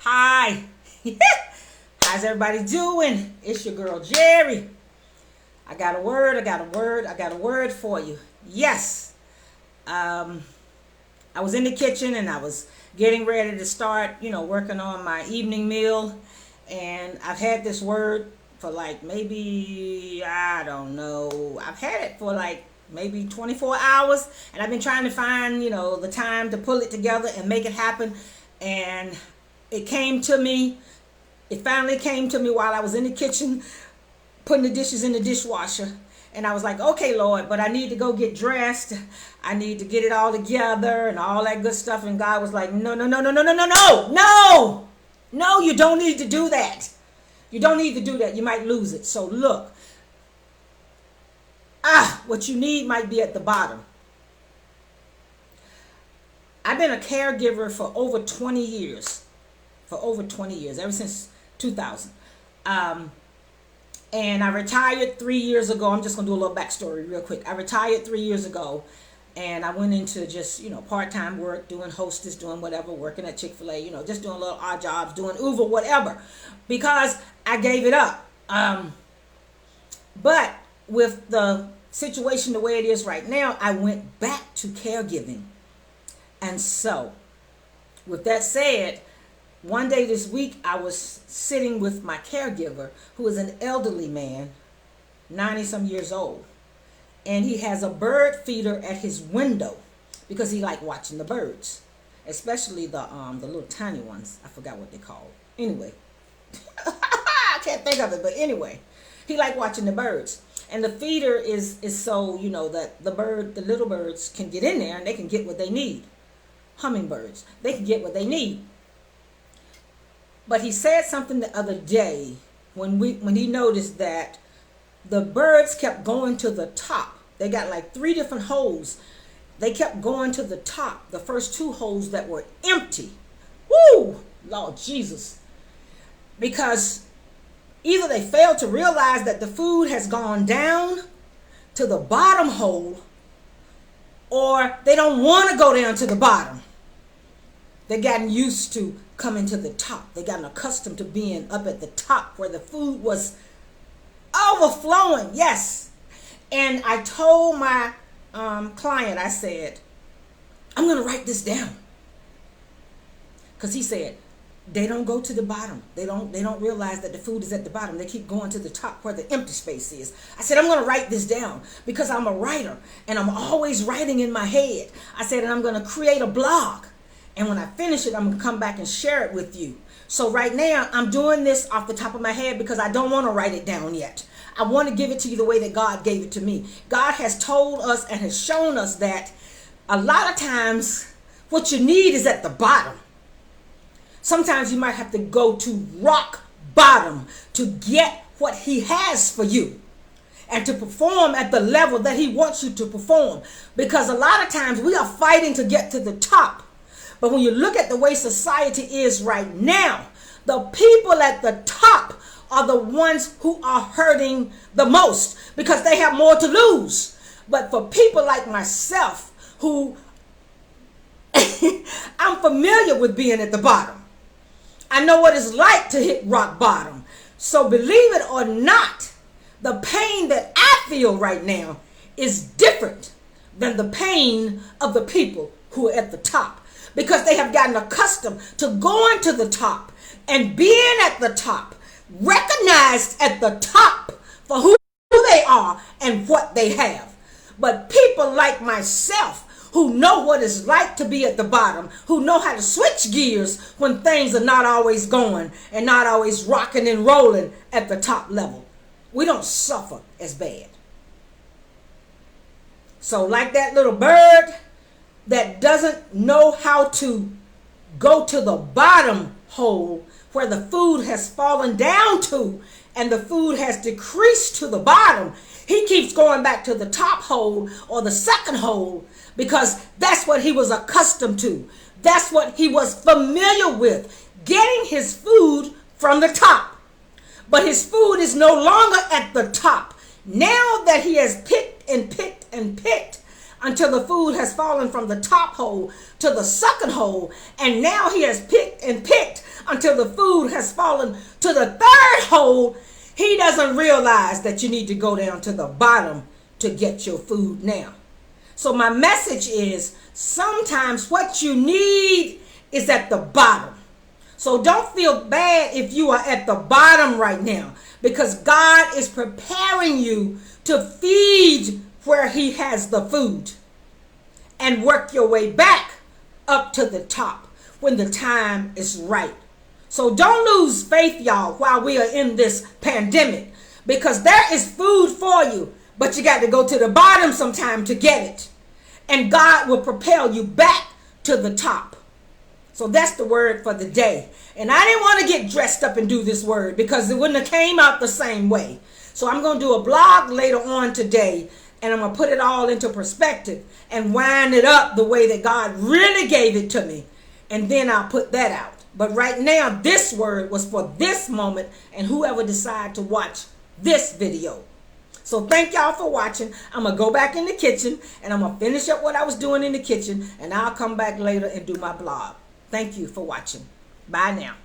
Hi. How's everybody doing? It's your girl Jerry. I got a word, I got a word for you. Yes. Um I was in the kitchen and I was getting ready to start, working on my evening meal, and I've had this word for like maybe I don't know. I've had it for like maybe 24 hours, and I've been trying to find, the time to pull it together and make it happen. And it came to me. It finally came to me while I was in the kitchen putting the dishes in the dishwasher. And I was like, okay, Lord, but I need to go get dressed. I need to get it all together and all that good stuff. And God was like, no, no, no, no, no, no, no, no, no, no, you don't need to do that. You don't need to do that. You might lose it. So look, what you need might be at the bottom. I've been a caregiver for over 20 years. Ever since 2000. And I retired 3 years ago. I'm just going to do a little backstory real quick. I retired 3 years ago, and I went into just, part-time work, doing hostess, doing whatever, working at Chick-fil-A, just doing little odd jobs, doing Uber, whatever, because I gave it up. But with the situation the way it is right now, I went back to caregiving. And so, with that said, one day this week, I was sitting with my caregiver, who is an elderly man, 90 some years old. And he has a bird feeder at his window because he likes watching the birds, especially the little tiny ones. I forgot what they're called. Anyway, I can't think of it, but anyway, he likes watching the birds. And the feeder is so, that the little birds can get in there and they can get what they need. Hummingbirds, they can get what they need. But he said something the other day when he noticed that the birds kept going to the top. They got like 3 different holes. They kept going to the top, the first 2 holes that were empty. Woo! Lord Jesus. Because either they failed to realize that the food has gone down to the bottom hole, or they don't want to go down to the bottom. They've gotten used to coming to the top. They gotten accustomed to being up at the top where the food was overflowing. Yes. And I told my client, I said, I'm going to write this down. Because he said, they don't go to the bottom. They don't realize that the food is at the bottom. They keep going to the top where the empty space is. I said, I'm going to write this down because I'm a writer and I'm always writing in my head. I said, and I'm going to create a blog. And when I finish it, I'm going to come back and share it with you. So right now, I'm doing this off the top of my head because I don't want to write it down yet. I want to give it to you the way that God gave it to me. God has told us and has shown us that a lot of times what you need is at the bottom. Sometimes you might have to go to rock bottom to get what he has for you and to perform at the level that he wants you to perform. Because a lot of times we are fighting to get to the top. But when you look at the way society is right now, the people at the top are the ones who are hurting the most because they have more to lose. But for people like myself, who I'm familiar with being at the bottom. I know what it's like to hit rock bottom. So believe it or not, the pain that I feel right now is different than the pain of the people who are at the top. Because they have gotten accustomed to going to the top and being at the top, recognized at the top for who they are and what they have. But people like myself who know what it's like to be at the bottom, who know how to switch gears when things are not always going and not always rocking and rolling at the top level, we don't suffer as bad. So like that little bird that doesn't know how to go to the bottom hole where the food has fallen down to and the food has decreased to the bottom, he keeps going back to the top hole or the second hole because that's what he was accustomed to. That's what he was familiar with, getting his food from the top. But his food is no longer at the top. Now that he has picked and picked and picked until the food has fallen from the top hole to the second hole. And now he has picked and picked until the food has fallen to the third hole. He doesn't realize that you need to go down to the bottom to get your food now. So my message is, sometimes what you need is at the bottom. So don't feel bad if you are at the bottom right now, because God is preparing you to feed where he has the food and work your way back up to the top when the time is right. So don't lose faith, y'all, while we are in this pandemic, because there is food for you, but you got to go to the bottom sometime to get it. And God will propel you back to the top. So that's the word for the day. And I didn't want to get dressed up and do this word because it wouldn't have came out the same way. So I'm going to do a blog later on today, and I'm going to put it all into perspective and wind it up the way that God really gave it to me. And then I'll put that out. But right now, this word was for this moment and whoever decide to watch this video. So thank y'all for watching. I'm going to go back in the kitchen and I'm going to finish up what I was doing in the kitchen, and I'll come back later and do my blog. Thank you for watching. Bye now.